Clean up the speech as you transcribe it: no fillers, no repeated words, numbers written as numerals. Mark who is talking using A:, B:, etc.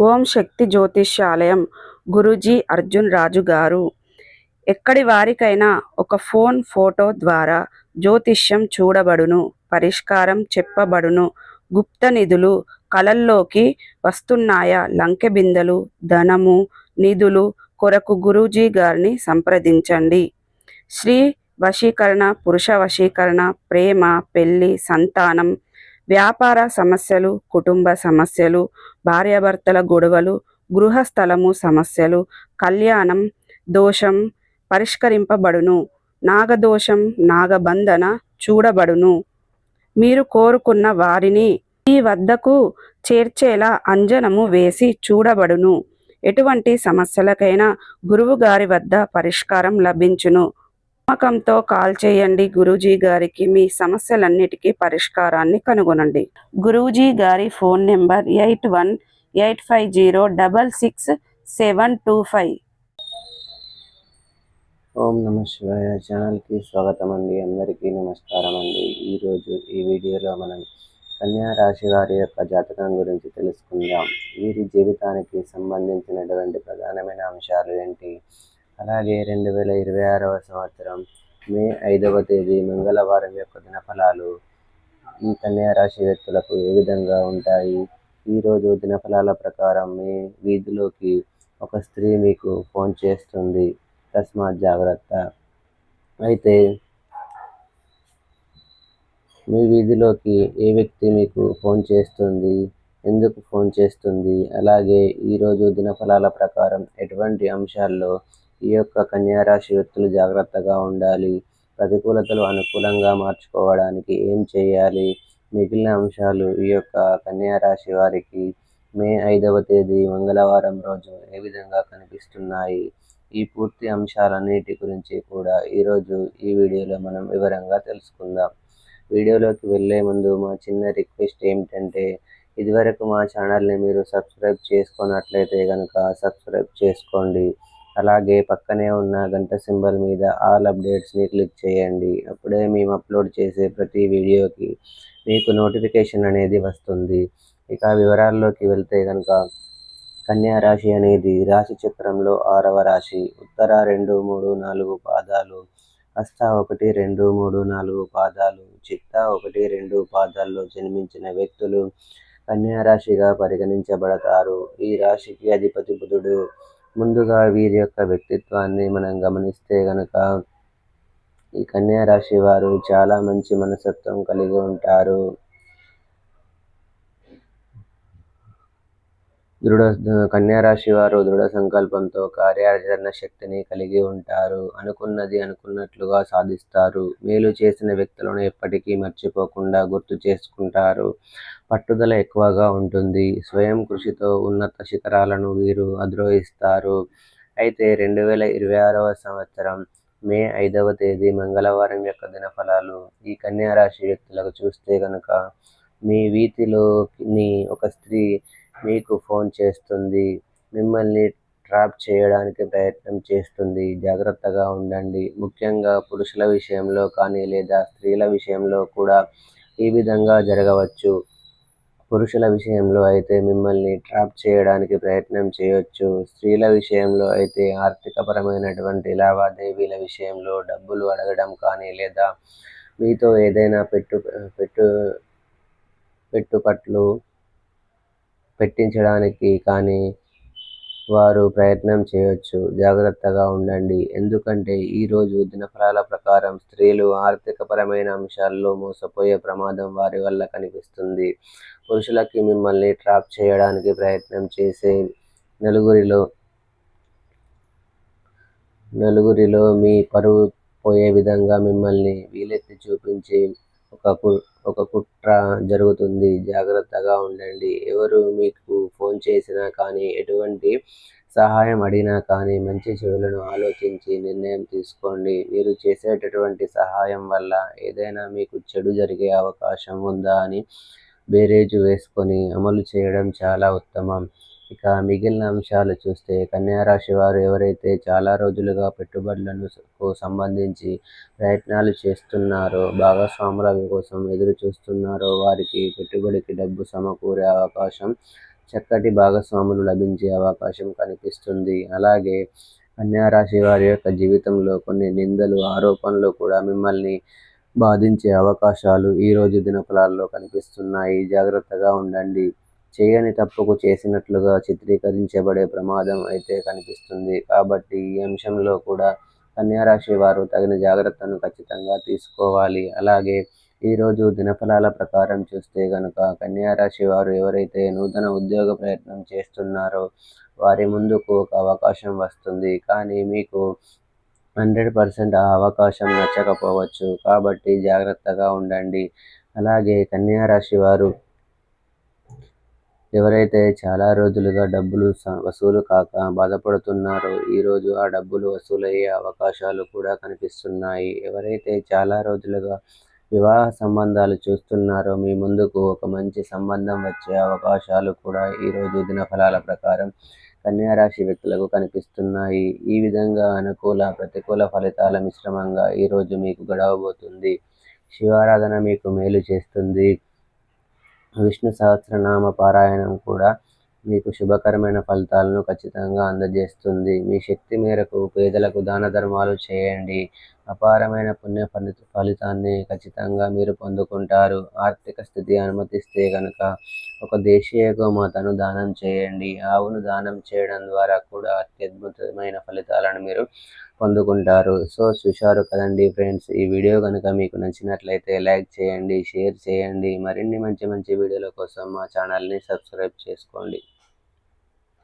A: ఓం శక్తి జ్యోతిష్యాలయం గురూజీ అర్జున్ రాజు గారు. ఎక్కడి వారికైనా ఒక ఫోటో ద్వారా జ్యోతిష్యం చూడబడును, పరిష్కారం చెప్పబడును. గుప్త నిధులు కలల్లోకి వస్తున్నాయా? లంకె బిందెలు, ధనము, నిధులు కొరకు గురూజీ గారిని సంప్రదించండి. స్త్రీ వశీకరణ, పురుష వశీకరణ, ప్రేమ, పెళ్లి, సంతానం, వ్యాపార సమస్యలు, కుటుంబ సమస్యలు, భార్యాభర్తల గొడవలు, గృహస్థలము సమస్యలు, కళ్యాణం దోషం పరిష్కరింపబడును. నాగదోషం, నాగబంధన చూడబడును. మీరు కోరుకున్న వారిని మీ వద్దకు చేర్చేలా అంజనము వేసి చూడబడును. ఎటువంటి సమస్యలకైనా గురువు గారి వద్ద పరిష్కారం లభించును. నమ్మకంతో కాల్ చేయండి గురూజీ గారికి. మీ సమస్యలన్నిటికీ పరిష్కారాన్ని కనుగొనండి. గురూజీ గారి ఫోన్ నెంబర్ 8185066725.
B: ఓం నమ శివాయ. ఛానల్కి స్వాగతం అండి. అందరికీ నమస్కారం అండి. ఈరోజు ఈ వీడియోలో మనం కన్యా రాశి వారి యొక్క జాతకం గురించి తెలుసుకుందాం. వీరి జీవితానికి సంబంధించినటువంటి ప్రధానమైన అంశాలు ఏంటి, అలాగే 2026వ సంవత్సరం మే 5వ తేదీ మంగళవారం యొక్క దినఫలాలు ఈ కన్యా రాశి వ్యక్తులకు ఏ విధంగా ఉంటాయి. ఈరోజు దినఫలాల ప్రకారం మీ వీధిలోకి ఒక స్త్రీ మీకు ఫోన్ చేస్తుంది, తస్మాత్ జాగ్రత్త. అయితే మీ వీధిలోకి ఏ వ్యక్తి మీకు ఫోన్ చేస్తుంది, ఎందుకు ఫోన్ చేస్తుంది, అలాగే ఈరోజు దినఫలాల ప్రకారం ఎటువంటి అంశాల్లో ఈ యొక్క కన్యా రాశి వ్యక్తులు జాగ్రత్తగా ఉండాలి, ప్రతికూలతలు అనుకూలంగా మార్చుకోవడానికి ఏం చేయాలి, మిగిలిన అంశాలు ఈ యొక్క కన్యా రాశి వారికి మే 5వ తేదీ మంగళవారం రోజు ఏ విధంగా కనిపిస్తున్నాయి, ఈ పూర్తి అంశాలన్నిటి గురించి కూడా ఈరోజు ఈ వీడియోలో మనం వివరంగా తెలుసుకుందాం. వీడియోలోకి వెళ్ళే ముందు మా చిన్న రిక్వెస్ట్ ఏమిటంటే, ఇదివరకు మా ఛానల్ని మీరు సబ్స్క్రైబ్ చేసుకున్నట్లయితే కనుక సబ్స్క్రైబ్ చేసుకోండి. అలాగే పక్కనే ఉన్న గంట సింబల్ మీద ఆల్ అప్డేట్స్ని క్లిక్ చేయండి. అప్పుడే మేము అప్లోడ్ చేసే ప్రతి వీడియోకి మీకు నోటిఫికేషన్ అనేది వస్తుంది. ఇక వివరాల్లోకి వెళ్తే కనుక కన్యా రాశి అనేది రాశి చక్రంలో 6వ రాశి. ఉత్తర 2, 3, 4 పాదాలు, హస్త 1, 2, 3, 4 పాదాలు, చిత్త 1, 2 పాదాల్లో జన్మించిన వ్యక్తులు కన్యా రాశిగా పరిగణించబడతారు. ఈ రాశికి అధిపతి బుధుడు. ముందుగా వీరి యొక్క వ్యక్తిత్వాన్ని మనం గమనిస్తే గనక ఈ కన్యా రాశి వారు చాలా మంచి మనస్తత్వం కలిగి ఉంటారు. కన్యా రాశి వారు దృఢ సంకల్పంతో కార్యాచరణ శక్తిని కలిగి ఉంటారు. అనుకున్నది అనుకున్నట్లుగా సాధిస్తారు. మేలు చేసిన వ్యక్తులను ఎప్పటికీ మర్చిపోకుండా గుర్తు చేసుకుంటారు. పట్టుదల ఎక్కువగా ఉంటుంది. స్వయం కృషితో ఉన్నత శిఖరాలను వీరు అధిరోహిస్తారు. అయితే 2026వ సంవత్సరం మే 5వ తేదీ మంగళవారం యొక్క దినఫలాలు ఈ కన్యా రాశి వ్యక్తులకు చూస్తే కనుక, మీ వీధిలోని ఒక స్త్రీ మీకు ఫోన్ చేస్తుంది, మిమ్మల్ని ట్రాప్ చేయడానికి ప్రయత్నం చేస్తుంది. జాగ్రత్తగా ఉండండి. ముఖ్యంగా పురుషుల విషయంలో కానీ లేదా స్త్రీల విషయంలో కూడా ఈ విధంగా జరగవచ్చు. పురుషుల విషయంలో అయితే మిమ్మల్ని ట్రాప్ చేయడానికి ప్రయత్నం చేయొచ్చు. స్త్రీల విషయంలో అయితే ఆర్థికపరమైనటువంటి లావాదేవీల విషయంలో డబ్బులు అడగడం కానీ లేదా మీతో ఏదైనా పెట్టుపట్లు పెట్టించడానికి కానీ వారు ప్రయత్నం చేయొచ్చు. జాగ్రత్తగా ఉండండి. ఎందుకంటే ఈరోజు దినఫలాల ప్రకారం స్త్రీలు ఆర్థికపరమైన అంశాల్లో మోసపోయే ప్రమాదం వారి వల్ల కనిపిస్తుంది. పురుషులకి మిమ్మల్ని ట్రాప్ చేయడానికి ప్రయత్నం చేసే నలుగురిలో మీ పరువు పోయే విధంగా మిమ్మల్ని వీలెత్తి చూపించి ఒక కుట్ర జరుగుతుంది. జాగ్రత్తగా ఉండండి. ఎవరు మీకు ఫోన్ చేసినా కానీ, ఎటువంటి సహాయం అడిగినా కానీ మంచి చెడులను ఆలోచించి నిర్ణయం తీసుకోండి. మీరు చేసేటటువంటి సహాయం వల్ల ఏదైనా మీకు చెడు జరిగే అవకాశం ఉందా అని బేరేజు వేసుకొని అమలు చేయడం చాలా ఉత్తమం. ఇక మిగిలిన అంశాలు చూస్తే, కన్యా రాశి వారు ఎవరైతే చాలా రోజులుగా పెట్టుబడులకు సంబంధించి ప్రయత్నాలు చేస్తున్నారో, భాగస్వాముల కోసం ఎదురు చూస్తున్నారో వారికి పెట్టుబడికి డబ్బు సమకూరే అవకాశం చక్కటి భాగస్వాములు లభించే అవకాశం కనిపిస్తుంది. అలాగే కన్యా రాశి వారి యొక్క జీవితంలో కొన్ని నిందలు, ఆరోపణలు కూడా మిమ్మల్ని బాధించే అవకాశాలు ఈరోజు దినఫలాల్లో కనిపిస్తున్నాయి. జాగ్రత్తగా ఉండండి. చేయని తప్పుకు చేసినట్లుగా చిత్రీకరించబడే ప్రమాదం అయితే కనిపిస్తుంది. కాబట్టి ఈ అంశంలో కూడా కన్యా రాశి వారు తగిన జాగ్రత్తను ఖచ్చితంగా తీసుకోవాలి. అలాగే ఈరోజు దినఫలాల ప్రకారం చూస్తే గనుక కన్యా రాశి వారు ఎవరైతే నూతన ఉద్యోగ ప్రయత్నం చేస్తున్నారో వారి ముందుకు ఒక అవకాశం వస్తుంది. కానీ మీకు 100% ఆ అవకాశం నచ్చకపోవచ్చు. కాబట్టి జాగ్రత్తగా ఉండండి. అలాగే కన్యా రాశి వారు ఎవరైతే చాలా రోజులుగా డబ్బులు వసూలు కాక బాధపడుతున్నారో ఈరోజు ఆ డబ్బులు వసూలయ్యే అవకాశాలు కూడా కనిపిస్తున్నాయి. ఎవరైతే చాలా రోజులుగా వివాహ సంబంధాలు చూస్తున్నారో మీ ముందుకు ఒక మంచి సంబంధం వచ్చే అవకాశాలు కూడా ఈరోజు దినఫలాల ప్రకారం కన్యా రాశి వ్యక్తులకు కనిపిస్తున్నాయి. ఈ విధంగా అనుకూల ప్రతికూల ఫలితాల మిశ్రమంగా ఈరోజు మీకు గడవబోతుంది. శివారాధన మీకు మేలు చేస్తుంది. విష్ణు సహస్రనామ పారాయణం కూడా మీకు శుభకరమైన ఫలితాలను ఖచ్చితంగా అందజేస్తుంది. మీ శక్తి మేరకు పేదలకు దాన ధర్మాలు చేయండి. అపారమైన పుణ్య ఫలితాన్ని ఖచ్చితంగా మీరు పొందుకుంటారు. ఆర్థిక స్థితి అనుమతిస్తే కనుక ఒక దేశీయ గోమాతను దానం చేయండి. ఆవును దానం చేయడం ద్వారా కూడా అత్యద్భుతమైన ఫలితాలను మీరు పొందుకుంటారు. సో చూశారు కదండి ఫ్రెండ్స్, ఈ వీడియో కనుక మీకు నచ్చినట్లయితే లైక్ చేయండి, షేర్ చేయండి. మరిన్ని మంచి మంచి వీడియోల కోసం మా ఛానల్ని సబ్స్క్రైబ్ చేసుకోండి.